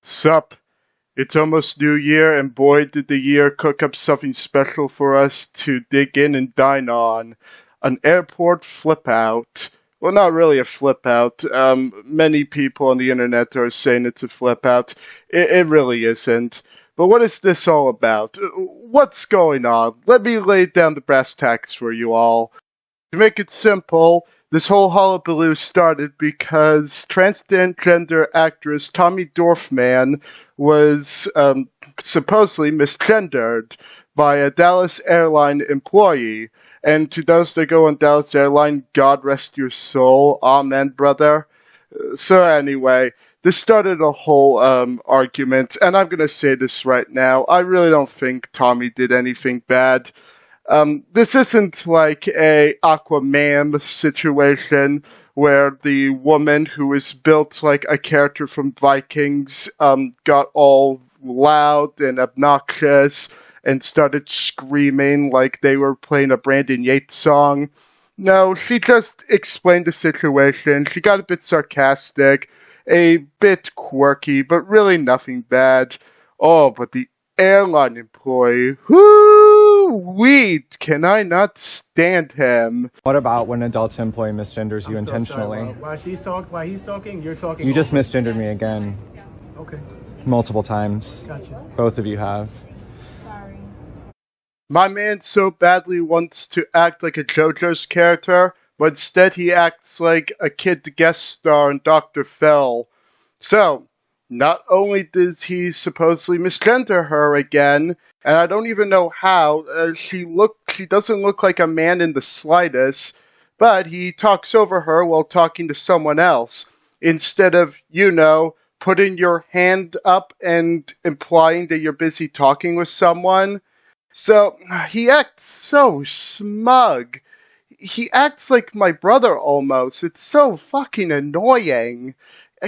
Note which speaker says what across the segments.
Speaker 1: Sup? It's almost New Year, and boy, did the year cook up something special for us to dig in and dine on. An airport flip out. Well, not really a flip out. Many people on the internet are saying it's a flip out. It really isn't. But what is this all about? What's going on? Let me lay down the brass tacks for you all. To make it simple, this whole hullabaloo started because transgender actress Tommy Dorfman was supposedly misgendered by a Dallas airline employee. And to those that go on Dallas airline, God rest your soul. Amen, brother. So anyway, this started a whole argument, and I'm going to say this right now. I really don't think Tommy did anything bad. This isn't like a Aquaman situation where the woman who is built like a character from Vikings got all loud and obnoxious and started screaming like they were playing a Brandon Yates song. No, she just explained the situation. She got a bit sarcastic, a bit quirky, but really nothing bad. Oh, but the airline employee, whoo-wee, can I not stand him.
Speaker 2: What about when an adult employee misgenders you intentionally?
Speaker 3: While he's talking, you're talking.
Speaker 2: You just misgendered me again.
Speaker 3: Okay.
Speaker 2: Multiple times.
Speaker 3: Gotcha.
Speaker 2: Both of you have.
Speaker 3: Sorry.
Speaker 1: My man so badly wants to act like a JoJo's character, but instead he acts like a kid guest star in Dr. Phil. So, not only does he supposedly misgender her again, and I don't even know how, she doesn't look like a man in the slightest, but he talks over her while talking to someone else, instead of, putting your hand up and implying that you're busy talking with someone. So, he acts so smug. He acts like my brother almost. It's so fucking annoying.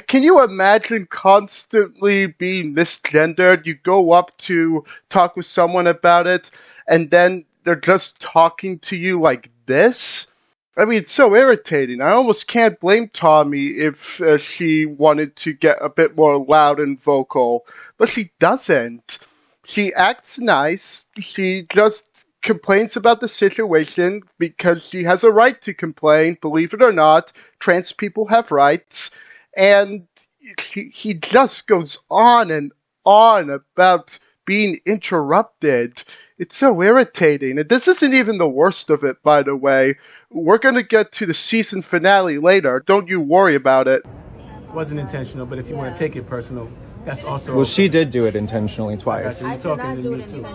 Speaker 1: Can you imagine constantly being misgendered? You go up to talk with someone about it, and then they're just talking to you like this? I mean, it's so irritating. I almost can't blame Tommy if she wanted to get a bit more loud and vocal, but she doesn't. She acts nice. She just complains about the situation because she has a right to complain. Believe it or not, trans people have rights. And he just goes on and on about being interrupted. It's so irritating. And this isn't even the worst of it, by the way. We're going to get to the season finale later. Don't you worry about it.
Speaker 3: Wasn't intentional, but if you want to take it personal, that's also.
Speaker 2: Well, she did do it intentionally twice.
Speaker 3: You're talking to me too.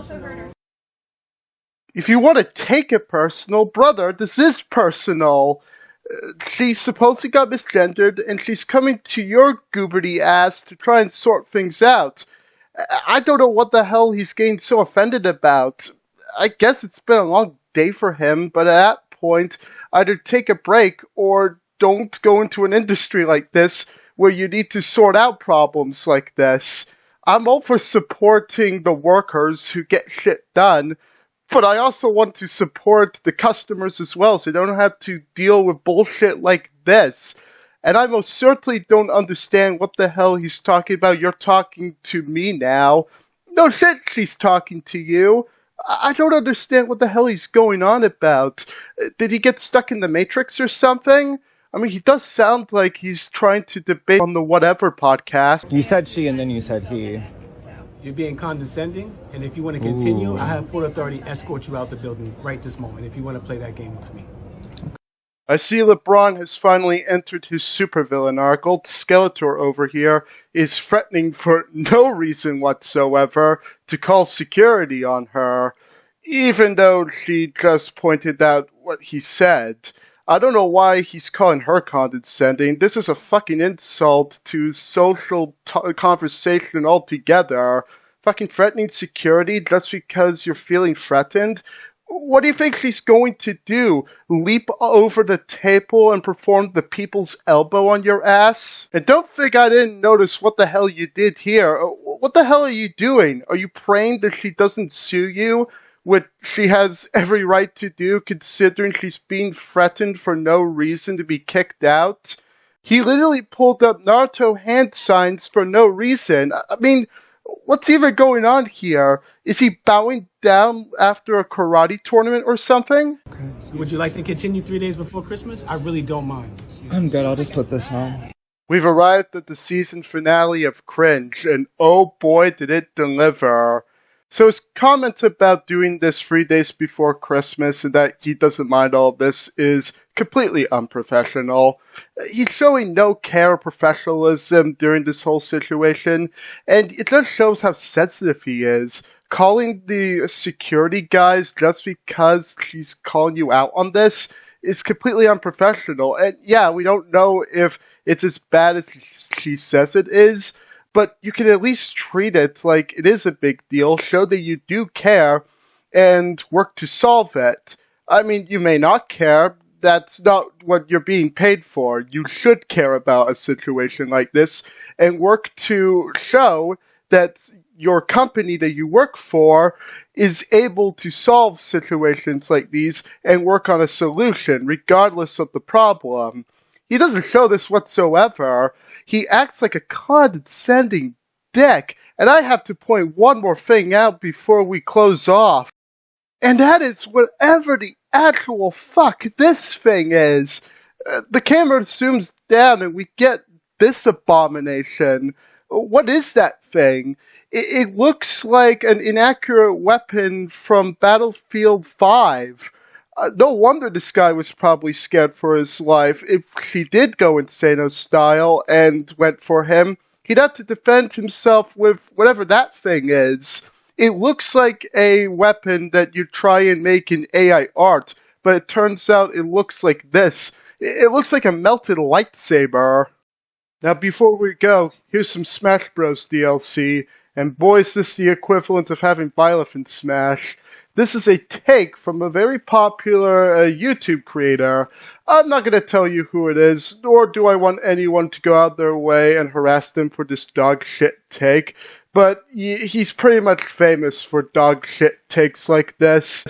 Speaker 1: If you want to take it personal, brother, this is personal. She supposedly got misgendered, and she's coming to your gooberty ass to try and sort things out. I don't know what the hell he's getting so offended about. I guess it's been a long day for him, but at that point, either take a break or don't go into an industry like this where you need to sort out problems like this. I'm all for supporting the workers who get shit done, but I also want to support the customers as well, so they don't have to deal with bullshit like this. And I most certainly don't understand what the hell he's talking about. You're talking to me now. No shit, she's talking to you. I don't understand what the hell he's going on about. Did he get stuck in the Matrix or something? I mean, he does sound like he's trying to debate on the Whatever podcast.
Speaker 2: You said she and then you said he.
Speaker 3: You're being condescending, and if you want to continue, I have Port Authority escort you out the building right this moment if you want to play that game with me.
Speaker 1: I see LeBron has finally entered his supervillain arc. Old Skeletor over here is threatening for no reason whatsoever to call security on her, even though she just pointed out what he said. I don't know why he's calling her condescending. This is a fucking insult to social conversation altogether. Fucking threatening security just because you're feeling threatened? What do you think she's going to do? Leap over the table and perform the people's elbow on your ass? And don't think I didn't notice what the hell you did here. What the hell are you doing? Are you praying that she doesn't sue you? Which she has every right to do, considering she's being threatened for no reason to be kicked out? He literally pulled up Naruto hand signs for no reason. I mean, what's even going on here? Is he bowing down after a karate tournament or something?
Speaker 3: Would you like to continue 3 days before Christmas? I really don't mind.
Speaker 2: I'm good. I'll just put this on.
Speaker 1: We've arrived at the season finale of Cringe, and oh boy did it deliver. So his comments about doing this 3 days before Christmas and that he doesn't mind all of this is completely unprofessional. He's showing no care or professionalism during this whole situation, and it just shows how sensitive he is. Calling the security guys just because she's calling you out on this is completely unprofessional. And yeah, we don't know if it's as bad as she says it is, but you can at least treat it like it is a big deal, show that you do care, and work to solve it. I mean, you may not care. That's not what you're being paid for. You should care about a situation like this and work to show that your company that you work for is able to solve situations like these and work on a solution regardless of the problem. He doesn't show this whatsoever. He acts like a condescending dick. And I have to point one more thing out before we close off. And that is whatever the actual fuck this thing is. The camera zooms down and we get this abomination. What is that thing? It looks like an inaccurate weapon from Battlefield 5. No wonder this guy was probably scared for his life. If she did go Insano style and went for him, he'd have to defend himself with whatever that thing is. It looks like a weapon that you try and make in AI art, but it turns out it looks like this. It looks like a melted lightsaber. Now before we go, here's some Smash Bros. DLC, and boy is this the equivalent of having Byleth in Smash. This is a take from a very popular YouTube creator. I'm not going to tell you who it is, nor do I want anyone to go out their way and harass them for this dog shit take, but he's pretty much famous for dog shit takes like this.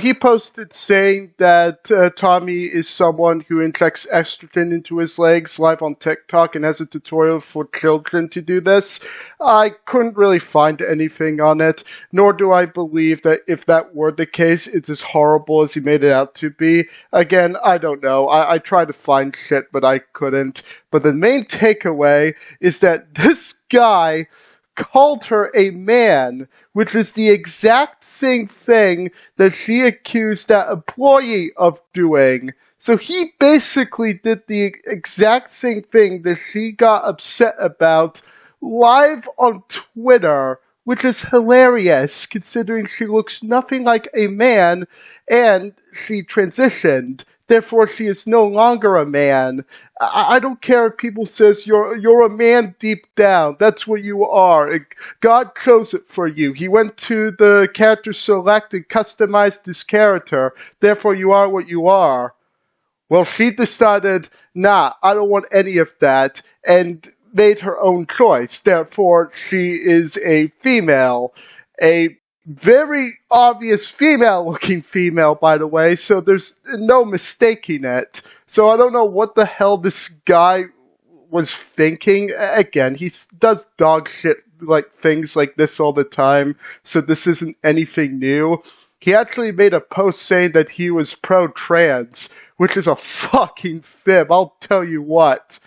Speaker 1: He posted saying that Tommy is someone who injects estrogen into his legs live on TikTok and has a tutorial for children to do this. I couldn't really find anything on it, nor do I believe that if that were the case, it's as horrible as he made it out to be. Again, I don't know. I tried to find shit, but I couldn't. But the main takeaway is that this guy called her a man, which is the exact same thing that she accused that employee of doing. So he basically did the exact same thing that she got upset about live on Twitter, which is hilarious considering she looks nothing like a man and she transitioned. Therefore, she is no longer a man. I don't care if people says you're a man deep down. That's what you are. God chose it for you. He went to the character select and customized this character. Therefore, you are what you are. Well, she decided, nah, I don't want any of that, and made her own choice. Therefore, she is a female. A very obvious female-looking female, by the way, so there's no mistaking it. So I don't know what the hell this guy was thinking. Again, he does dog shit like things like this all the time, so this isn't anything new. He actually made a post saying that he was pro-trans, which is a fucking fib, I'll tell you what.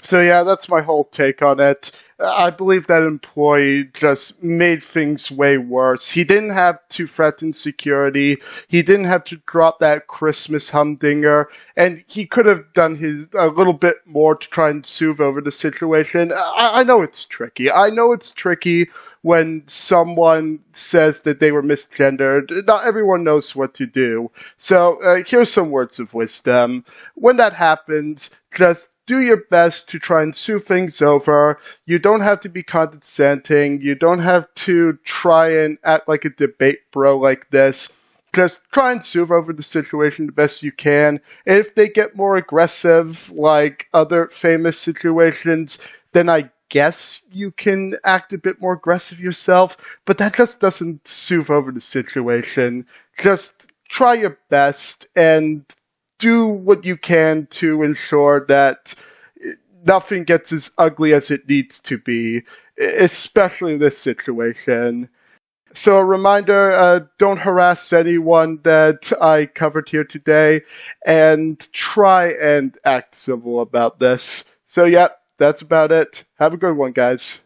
Speaker 1: So yeah, that's my whole take on it. I believe that employee just made things way worse. He didn't have to threaten security. He didn't have to drop that Christmas humdinger. And he could have done a little bit more to try and soothe over the situation. I know it's tricky. I know it's tricky when someone says that they were misgendered. Not everyone knows what to do. So here's some words of wisdom. When that happens, just do your best to try and soothe things over. You don't have to be condescending. You don't have to try and act like a debate bro like this. Just try and soothe over the situation the best you can. And if they get more aggressive, like other famous situations, then I guess you can act a bit more aggressive yourself. But that just doesn't soothe over the situation. Just try your best and do what you can to ensure that nothing gets as ugly as it needs to be, especially in this situation. So a reminder, don't harass anyone that I covered here today, and try and act civil about this. So yeah, that's about it. Have a good one, guys.